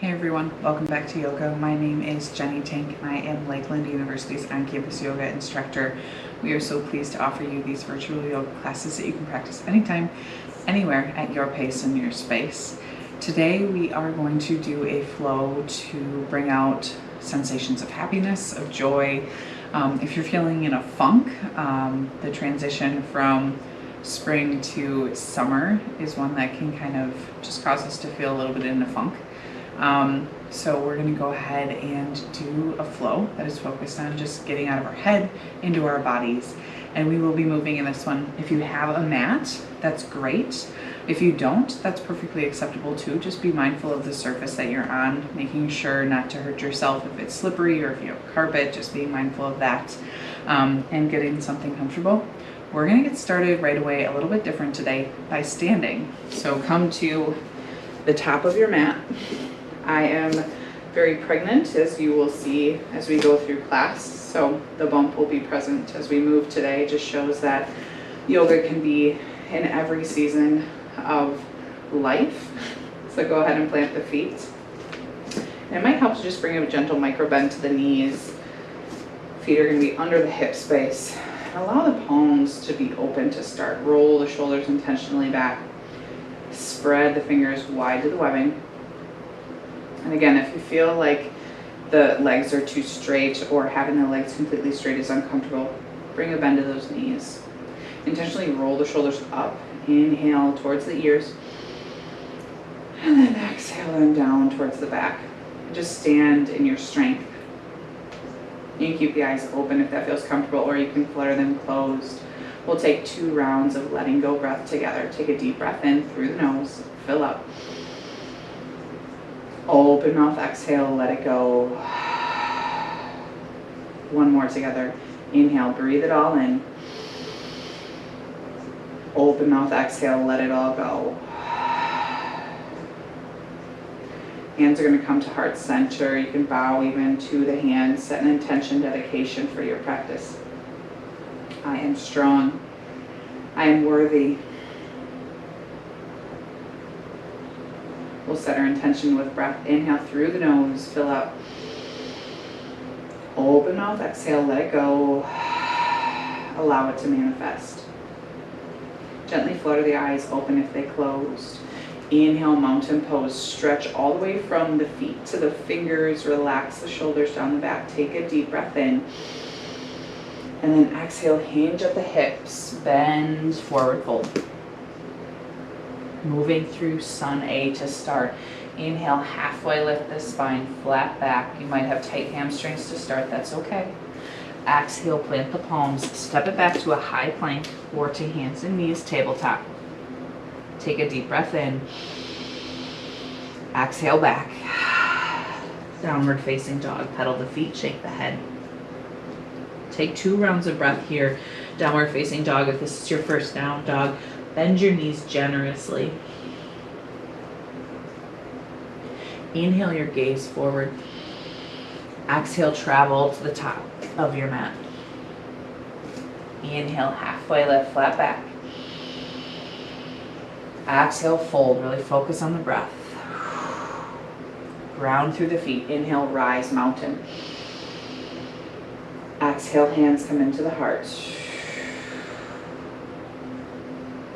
Hey everyone, welcome back to yoga. My name is Jenny Tank and I am Lakeland University's on-campus yoga instructor. We are so pleased to offer you these virtual yoga classes that you can practice anytime, anywhere at your pace and your space. Today we are going to do a flow to bring out sensations of happiness, of joy. If you're feeling in a funk, the transition from spring to summer is one that can kind of just cause us to feel a little bit in a funk. So we're going to go ahead and do a flow that is focused on just getting out of our head into our bodies, and we will be moving in this one. If you have a mat, that's great. If you don't, that's perfectly acceptable too. Just be mindful of the surface that you're on, making sure not to hurt yourself if it's slippery or if you have carpet, just being mindful of that, and getting something comfortable. We're going to get started right away a little bit different today by standing. So come to the top of your mat. I am very pregnant, as you will see as we go through class, so the bump will be present as we move today. It just shows that yoga can be in every season of life. So go ahead and plant the feet. And it might help to just bring a gentle micro bend to the knees. Feet are going to be under the hip space. And allow the palms to be open to start. Roll the shoulders intentionally back. Spread the fingers wide to the webbing. And again, if you feel like the legs are too straight or having the legs completely straight is uncomfortable, bring a bend to those knees. Intentionally roll the shoulders up. Inhale towards the ears. And then exhale them down towards the back. Just stand in your strength. You can keep the eyes open if that feels comfortable, or you can flutter them closed. We'll take 2 rounds of letting go breath together. Take a deep breath in through the nose. Fill up. Open mouth, exhale, let it go. One more together. Inhale, breathe it all in. Open mouth, exhale, let it all go. Hands are going to come to heart center. You can bow even to the hands. Set an intention, dedication for your practice. I am strong. I am worthy. We'll set our intention with breath. Inhale through the nose, fill up. Open mouth, exhale, let it go. Allow it to manifest. Gently flutter the eyes open if they closed. Inhale, mountain pose. Stretch all the way from the feet to the fingers. Relax the shoulders down the back. Take a deep breath in. And then exhale, hinge at the hips. Bend, forward fold. Moving through Sun A to start. Inhale, halfway lift the spine, flat back. You might have tight hamstrings to start, that's okay. Exhale, plant the palms, step it back to a high plank or to hands and knees, tabletop. Take a deep breath in. Exhale back. Downward facing dog, pedal the feet, shake the head. Take 2 rounds of breath here. Downward facing dog, if this is your first down dog, bend your knees generously. Inhale your gaze forward. Exhale, travel to the top of your mat. Inhale, halfway lift, flat back. Exhale, fold. Really focus on the breath. Ground through the feet. Inhale, rise, mountain. Exhale, hands come into the heart.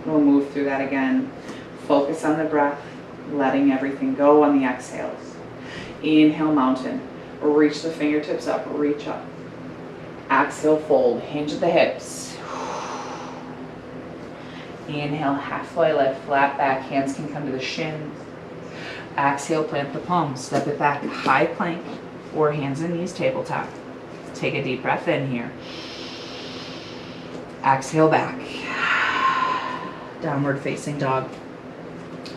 We'll move through that again. Focus on the breath, letting everything go on the exhales. Inhale, mountain. Reach the fingertips up, reach up. Exhale, fold, hinge at the hips. Inhale, halfway lift, flat back, hands can come to the shins. Exhale, plant the palms, step it back, high plank, or hands and knees, tabletop. Take a deep breath in here. Exhale back. Downward facing dog.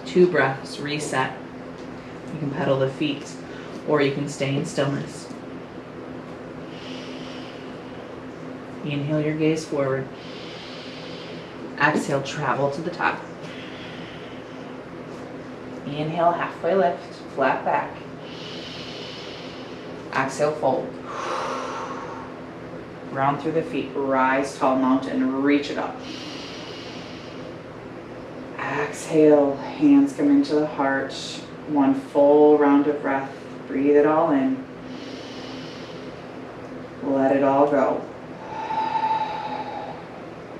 2 breaths, reset. You can pedal the feet or you can stay in stillness. Inhale your gaze forward. Exhale, travel to the top. Inhale, halfway lift, flat back. Exhale, fold. Round through the feet, rise tall, mountain, reach it up. Exhale, hands come into the heart. One full round of breath. Breathe it all in. Let it all go.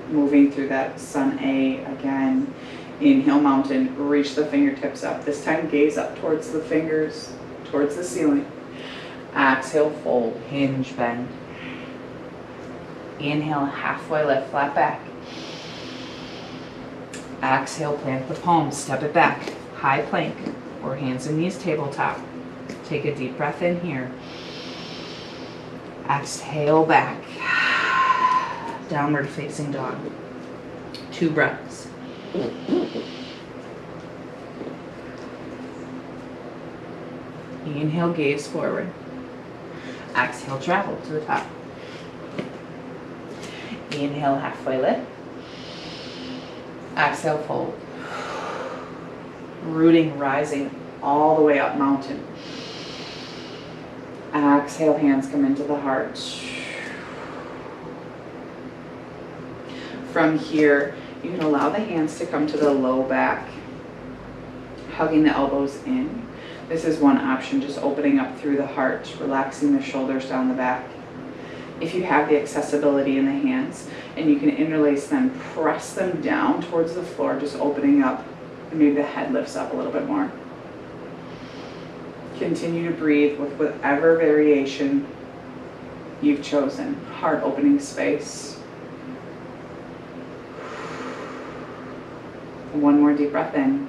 Moving through that sun A again. Inhale, mountain. Reach the fingertips up. This time, gaze up towards the fingers, towards the ceiling. Exhale, fold, hinge, bend. Inhale, halfway lift, flat back. Exhale, plant the palms, step it back. High plank or hands and knees tabletop. Take a deep breath in here. Exhale back. Downward facing dog. 2 breaths. Inhale, gaze forward. Exhale, travel to the top. Inhale, halfway lift. Exhale, fold. Rooting, rising all the way up mountain. Exhale, hands come into the heart. From here, you can allow the hands to come to the low back, hugging the elbows in. This is one option, just opening up through the heart, relaxing the shoulders down the back. If you have the accessibility in the hands, and you can interlace them, press them down towards the floor, just opening up, and maybe the head lifts up a little bit more. Continue to breathe with whatever variation you've chosen. Heart opening space. One more deep breath in.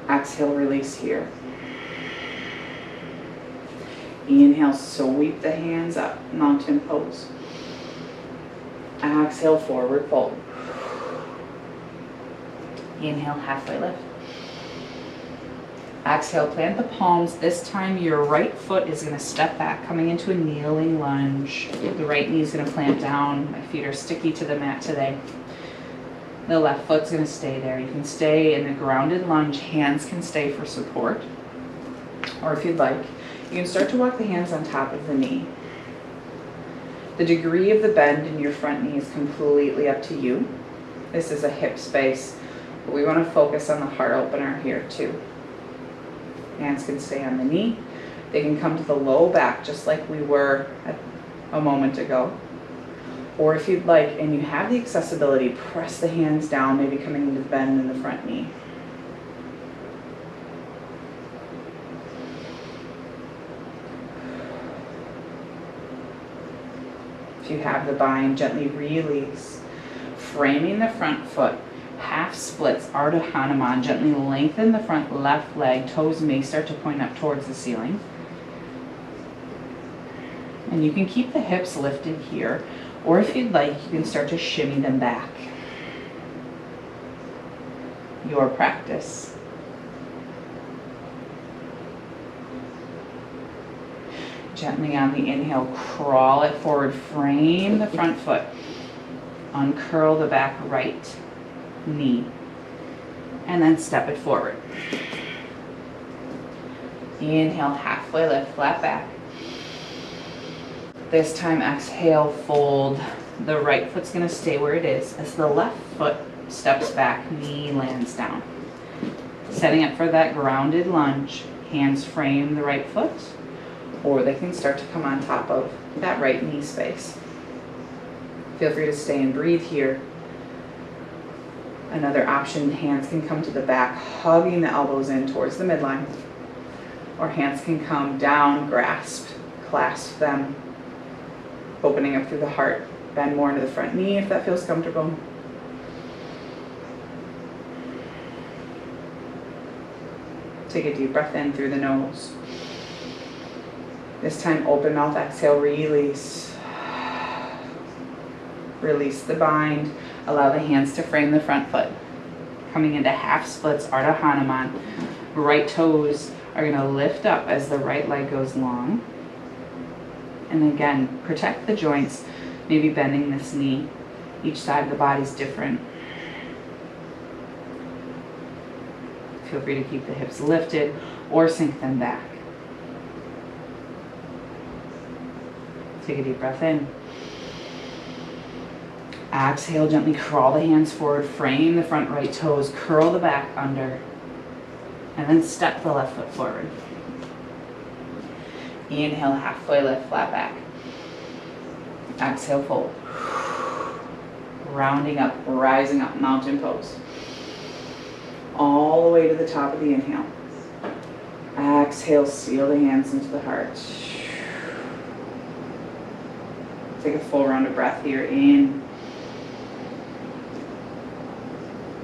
Exhale, release here. Inhale, sweep the hands up, mountain pose. Exhale, forward fold. Inhale, halfway lift. Exhale, plant the palms. This time your right foot is going to step back, coming into a kneeling lunge. The right knee is going to plant down. My feet are sticky to the mat today. The left foot's going to stay there. You can stay in a grounded lunge. Hands can stay for support. Or if you'd like, you can start to walk the hands on top of the knee. The degree of the bend in your front knee is completely up to you. This is a hip space, but we want to focus on the heart opener here too. Hands can stay on the knee. They can come to the low back just like we were a moment ago. Or if you'd like, and you have the accessibility, press the hands down, maybe coming into the bend in the front knee. If you have the bind, gently release. Framing the front foot, half splits, Ardha Hanuman. Gently lengthen the front left leg. Toes may start to point up towards the ceiling. And you can keep the hips lifted here. Or if you'd like, you can start to shimmy them back. Your practice. Gently on the inhale, crawl it forward, frame the front foot. Uncurl the back right knee. And then step it forward. Inhale, halfway lift, flat back. This time, exhale, fold. The right foot's going to stay where it is as the left foot steps back, knee lands down. Setting up for that grounded lunge. Hands frame the right foot, or they can start to come on top of that right knee space. Feel free to stay and breathe here. Another option, hands can come to the back, hugging the elbows in towards the midline. Or hands can come down, grasp, clasp them, opening up through the heart. Bend more into the front knee if that feels comfortable. Take a deep breath in through the nose. This time, open mouth, exhale, release. Release the bind. Allow the hands to frame the front foot. Coming into half splits, Ardha Hanuman. Right toes are going to lift up as the right leg goes long. And again, protect the joints, maybe bending this knee. Each side of the body is different. Feel free to keep the hips lifted or sink them back. Take a deep breath in. Exhale, gently crawl the hands forward, frame the front right toes, curl the back under. And then step the left foot forward. Inhale, halfway lift, flat back. Exhale, fold. Rounding up, rising up, mountain pose. All the way to the top of the inhale. Exhale, seal the hands into the heart. Take a full round of breath here in.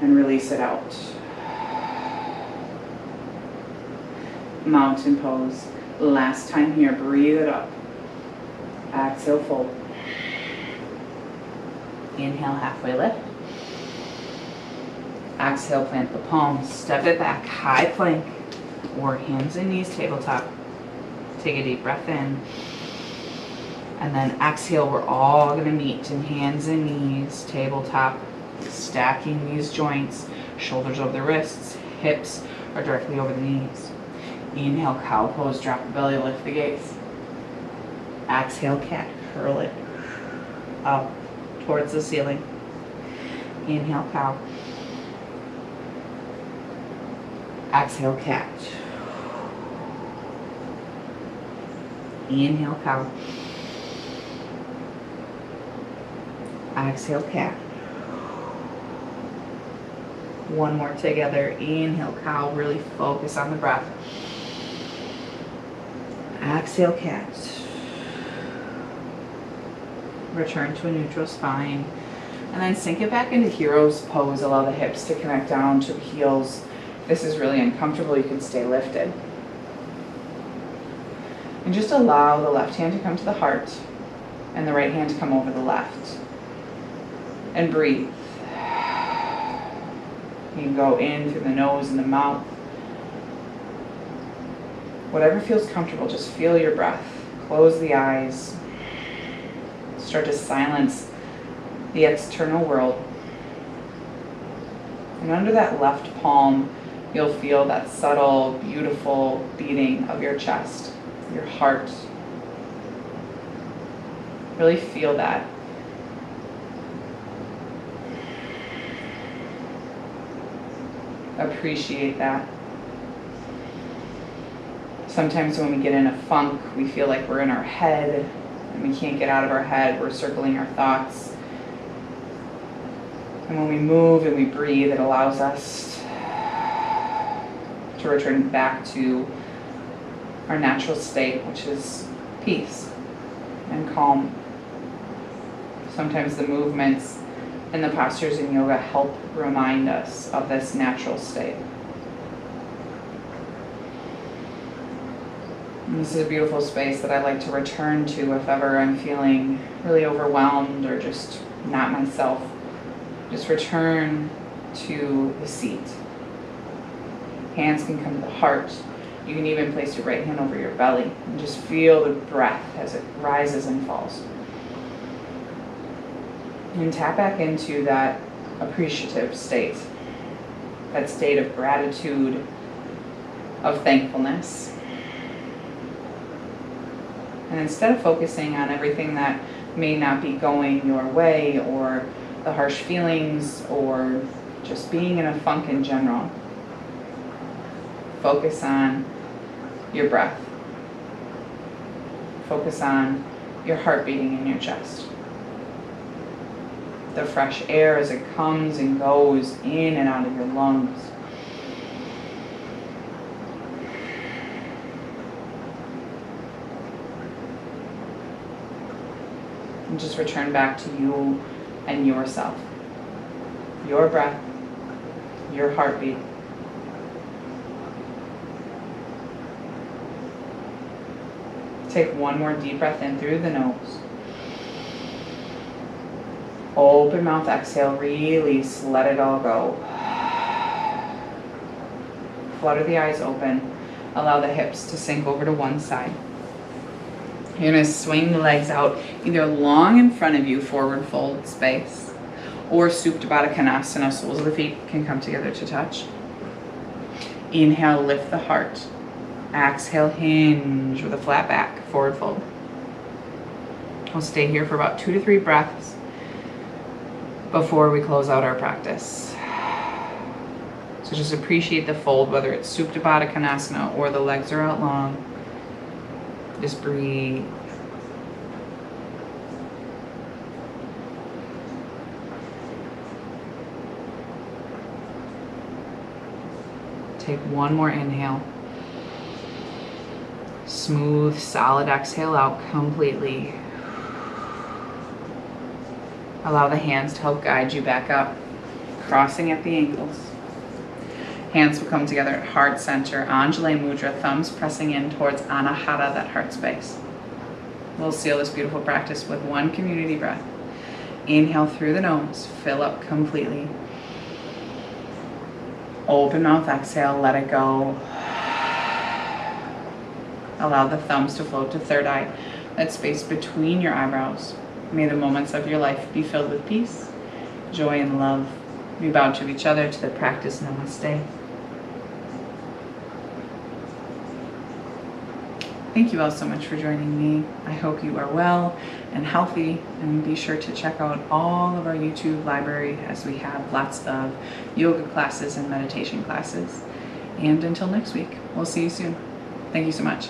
And release it out. Mountain pose. Last time here, breathe it up. Exhale, fold. Inhale, halfway lift. Exhale, plant the palms, step it back, high plank, or hands and knees, tabletop. Take a deep breath in. And then exhale, we're all gonna meet in hands and knees, tabletop, stacking these joints, shoulders over the wrists, hips are directly over the knees. Inhale, cow pose, drop the belly, lift the gaze. Exhale, cat, curl it up towards the ceiling. Inhale, cow. Exhale, cat. Inhale, cow. Exhale, cat. One more together. Inhale, cow. Really focus on the breath. Exhale, cat. Return to a neutral spine. And then sink it back into hero's pose. Allow the hips to connect down to the heels. If this is really uncomfortable, you can stay lifted. And just allow the left hand to come to the heart and the right hand to come over the left. And breathe. You can go in through the nose and the mouth. Whatever feels comfortable, just feel your breath. Close the eyes. Start to silence the external world. And under that left palm, you'll feel that subtle, beautiful beating of your chest, your heart. Really feel that. Appreciate that. Sometimes when we get in a funk, we feel like we're in our head and we can't get out of our head. We're circling our thoughts. And when we move and we breathe, it allows us to return back to our natural state, which is peace and calm. Sometimes the movements and the postures in yoga help remind us of this natural state. And this is a beautiful space that I like to return to if ever I'm feeling really overwhelmed or just not myself. Just return to the seat. Hands can come to the heart. You can even place your right hand over your belly and just feel the breath as it rises and falls. And tap back into that appreciative state, that state of gratitude, of thankfulness. And instead of focusing on everything that may not be going your way, or the harsh feelings, or just being in a funk in general, focus on your breath. Focus on your heart beating in your chest. The fresh air as it comes and goes in and out of your lungs. And just return back to you and yourself. Your breath, your heartbeat. Take one more deep breath in through the nose. Open mouth, exhale, release, let it all go. Flutter the eyes open. Allow the hips to sink over to one side. You're going to swing the legs out either long in front of you, forward fold space, or Supta Baddha Konasana, soles of the feet can come together to touch. Inhale, lift the heart. Exhale, hinge with a flat back, forward fold. We'll stay here for about 2 to 3 breaths before we close out our practice. So just appreciate the fold, whether it's Supta Baddha Konasana or the legs are out long. Just breathe. Take one more inhale. Smooth, solid exhale out completely. Allow the hands to help guide you back up, crossing at the ankles. Hands will come together at heart center, Anjali Mudra, thumbs pressing in towards Anahata, that heart space. We'll seal this beautiful practice with one community breath. Inhale through the nose, fill up completely. Open mouth, exhale, let it go. Allow the thumbs to float to third eye, that space between your eyebrows. May the moments of your life be filled with peace, joy, and love. We bow to each other to the practice. Namaste. Thank you all so much for joining me. I hope you are well and healthy, and be sure to check out all of our YouTube library as we have lots of yoga classes and meditation classes. And until next week, we'll see you soon. Thank you so much.